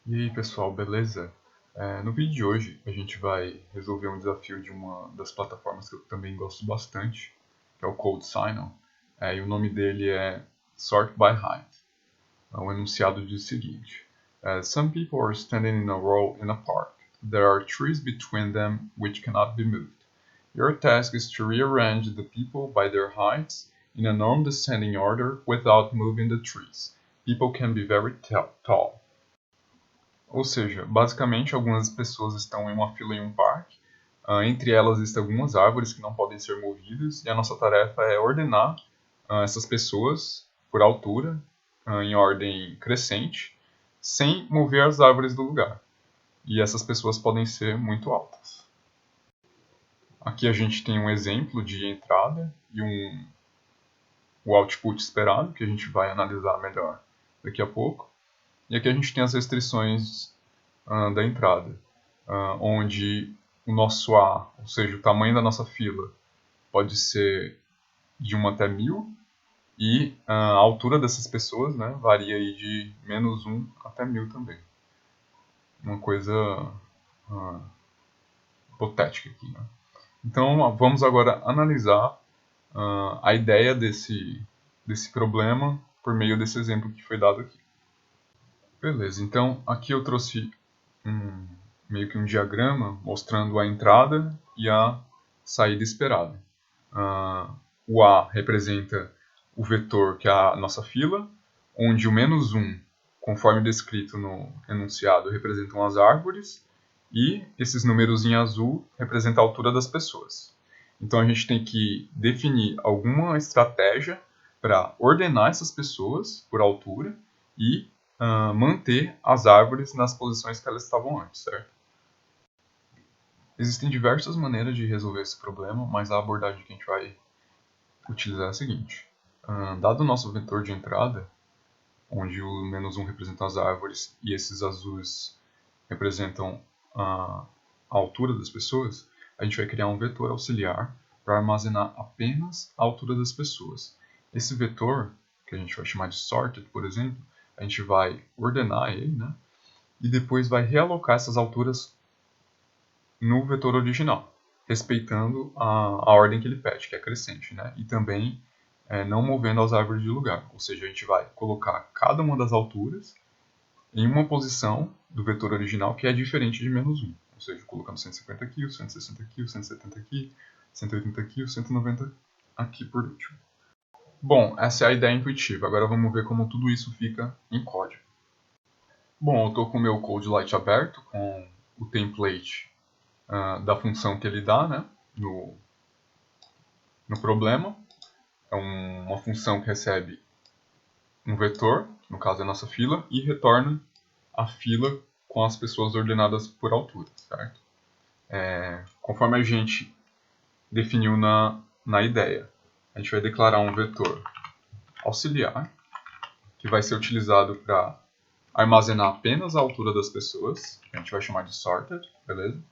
E aí pessoal, beleza? No vídeo de hoje a gente vai resolver um desafio de uma das plataformas que eu também gosto bastante, que é o CodeSign. E o nome dele é Sort by Height. O enunciado diz o seguinte: Some people are standing in a row in a park. There are trees between them which cannot be moved. Your task is to rearrange the people by their heights in a non-descending order without moving the trees. People can be very tall. Ou seja, basicamente algumas pessoas estão em uma fila em um parque, entre elas existem algumas árvores que não podem ser movidas, e a nossa tarefa é ordenar essas pessoas por altura, em ordem crescente, sem mover as árvores do lugar. E essas pessoas podem ser muito altas. Aqui a gente tem um exemplo de entrada e o output esperado, que a gente vai analisar melhor daqui a pouco. E aqui a gente tem as restrições da entrada, onde o nosso A, ou seja, o tamanho da nossa fila, pode ser de 1 até 1000, e a altura dessas pessoas, né, varia aí de -1 até 1000 também. Uma coisa hipotética aqui, né? Então vamos agora analisar a ideia desse problema por meio desse exemplo que foi dado aqui. Beleza, então aqui eu trouxe meio que um diagrama mostrando a entrada e a saída esperada. O A representa o vetor que é a nossa fila, onde o -1, conforme descrito no enunciado, representam as árvores, e esses números em azul representam a altura das pessoas. Então a gente tem que definir alguma estratégia para ordenar essas pessoas por altura e manter as árvores nas posições que elas estavam antes, certo? Existem diversas maneiras de resolver esse problema, mas a abordagem que a gente vai utilizar é a seguinte. Dado o nosso vetor de entrada, onde o -1 representa as árvores e esses azuis representam a altura das pessoas, a gente vai criar um vetor auxiliar para armazenar apenas a altura das pessoas. Esse vetor, que a gente vai chamar de sorted, por exemplo, a gente vai ordenar ele, né? E depois vai realocar essas alturas no vetor original, respeitando a ordem que ele pede, que é crescente, né? E também não movendo as árvores de lugar. Ou seja, a gente vai colocar cada uma das alturas em uma posição do vetor original que é diferente de -1. Ou seja, colocando 150 aqui, 160 aqui, 170 aqui, 180 aqui, 190 aqui por último. Bom, essa é a ideia intuitiva. Agora vamos ver como tudo isso fica em código. Bom, eu estou com o meu CodeLite aberto, com o template da função que ele dá, né, no problema. É uma função que recebe um vetor, no caso é a nossa fila, e retorna a fila com as pessoas ordenadas por altura, certo? Conforme a gente definiu na ideia, a gente vai declarar um vetor auxiliar, que vai ser utilizado para armazenar apenas a altura das pessoas, que a gente vai chamar de sorted, beleza?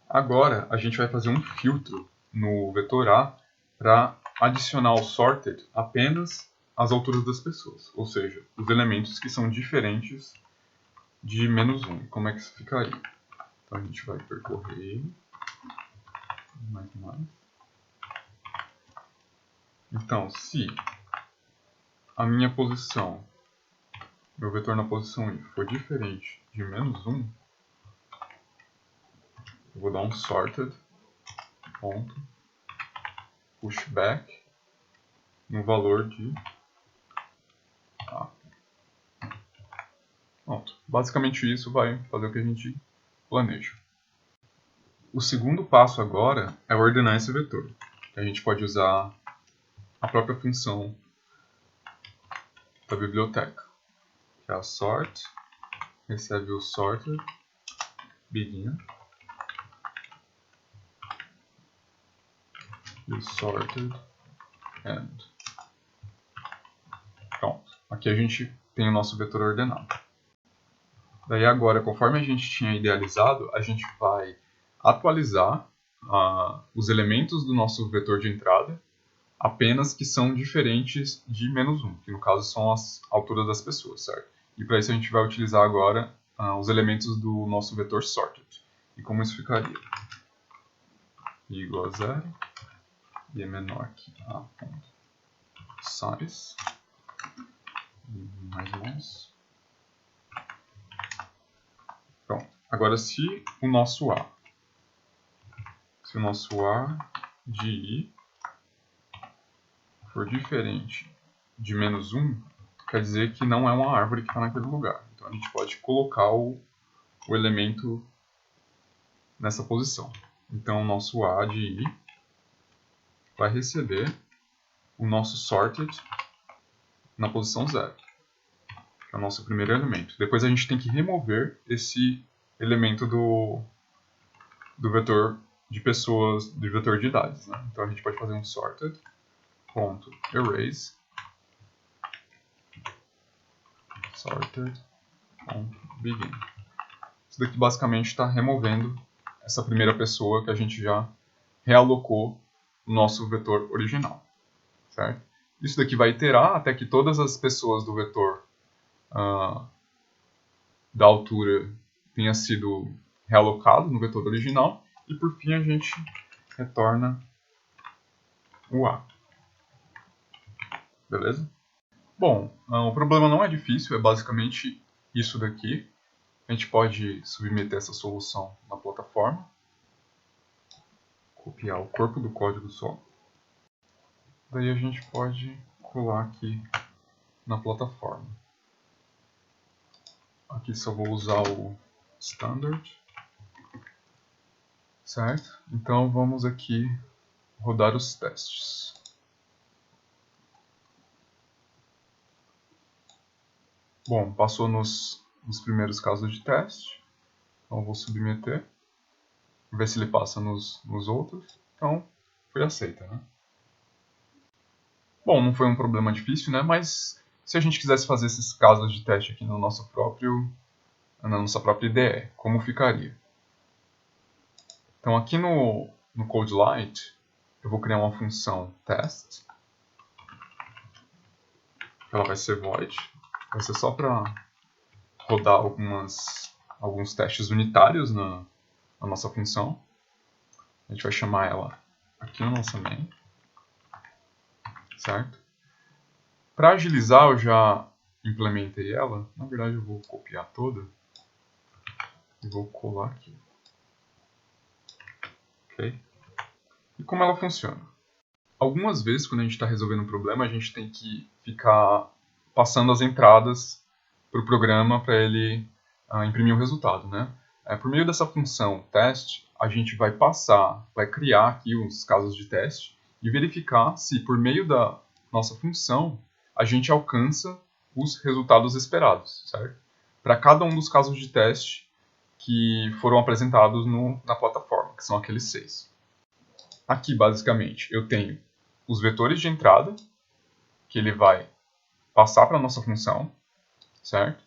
Agora a gente vai fazer um filtro no vetor A para adicionar ao sorted apenas as alturas das pessoas, ou seja, os elementos que são diferentes de -1. Como é que isso ficaria? Então a gente vai percorrer ele, mais. Então, se a minha posição, meu vetor na posição I, for diferente de -1, eu vou dar um sorted ponto pushback no valor de A. Pronto. Basicamente isso vai fazer o que a gente planeja. O segundo passo agora é ordenar esse vetor. A gente pode usar a própria função da biblioteca, que é a sort, recebe o sorted, begin, e o sorted end. Pronto. Aqui a gente tem o nosso vetor ordenado. Daí agora, conforme a gente tinha idealizado, a gente vai atualizar os elementos do nosso vetor de entrada, apenas que são diferentes de -1, que no caso são as alturas das pessoas, certo? E para isso a gente vai utilizar agora os elementos do nosso vetor sorted. E como isso ficaria? I igual a 0 e é menor que a ponto size mais. Pronto. Agora se o nosso A de I for diferente de -1, quer dizer que não é uma árvore que está naquele lugar. Então a gente pode colocar o elemento nessa posição. Então o nosso A de I vai receber o nosso sorted na posição 0, que é o nosso primeiro elemento. Depois a gente tem que remover esse elemento do vetor de pessoas, do vetor de idades. Né? Então a gente pode fazer um sorted.erase sorted.begin. Isso daqui basicamente está removendo essa primeira pessoa que a gente já realocou no nosso vetor original. Certo? Isso daqui vai iterar até que todas as pessoas do vetor da altura tenha sido realocado no vetor original e por fim a gente retorna o A. Beleza? Bom, o problema não é difícil, é basicamente isso daqui. A gente pode submeter essa solução na plataforma, copiar o corpo do código só. Daí a gente pode colar aqui na plataforma. Aqui só vou usar o standard, certo? Então vamos aqui rodar os testes. Bom, passou nos primeiros casos de teste, então vou submeter, ver se ele passa nos outros. Então foi aceita, né? Bom, não foi um problema difícil, né? Mas se a gente quisesse fazer esses casos de teste aqui na nossa própria IDE, como ficaria? Então aqui no CodeLite, eu vou criar uma função test. Ela vai ser void. Vai ser só para rodar alguns testes unitários na nossa função. A gente vai chamar ela aqui na nossa main. Certo? Para agilizar, eu já implementei ela. Na verdade, eu vou copiar toda e vou colar aqui. Ok? E como ela funciona? Algumas vezes, quando a gente está resolvendo um problema, a gente tem que ficar passando as entradas para o programa para ele imprimir o resultado, né? Por meio dessa função test, a gente vai criar aqui os casos de teste e verificar se por meio da nossa função a gente alcança os resultados esperados, certo? Para cada um dos casos de teste que foram apresentados na plataforma, que são aqueles 6. Aqui, basicamente, eu tenho os vetores de entrada, que ele vai passar para a nossa função, certo?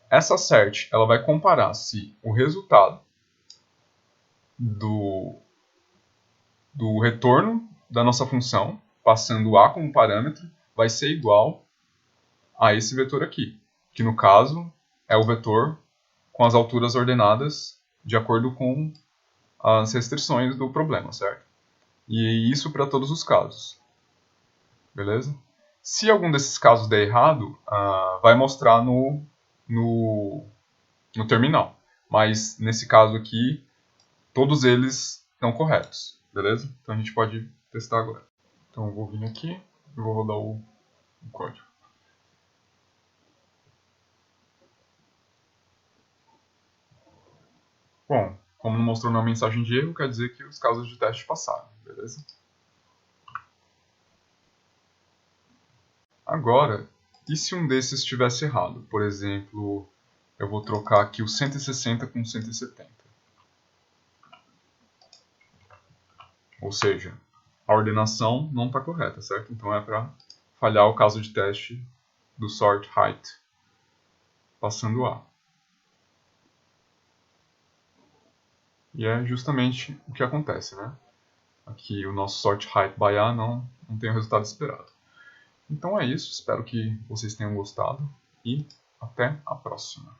Essa cert, ela vai comparar se o resultado do retorno da nossa função, passando A como parâmetro, vai ser igual a esse vetor aqui, que no caso é o vetor com as alturas ordenadas de acordo com as restrições do problema, certo? E isso para todos os casos. Beleza? Se algum desses casos der errado, vai mostrar no terminal. Mas nesse caso aqui, todos eles estão corretos. Beleza? Então a gente pode testar agora. Então eu vou vir aqui e vou rodar o código. Bom, como não mostrou nenhuma mensagem de erro, quer dizer que os casos de teste passaram. Beleza? Agora, e se um desses estivesse errado? Por exemplo, eu vou trocar aqui o 160 com 170. Ou seja, a ordenação não está correta, certo? Então é para falhar o caso de teste do sort height passando A. E é justamente o que acontece, né? Aqui o nosso sort height by A não tem o resultado esperado. Então é isso, espero que vocês tenham gostado e até a próxima.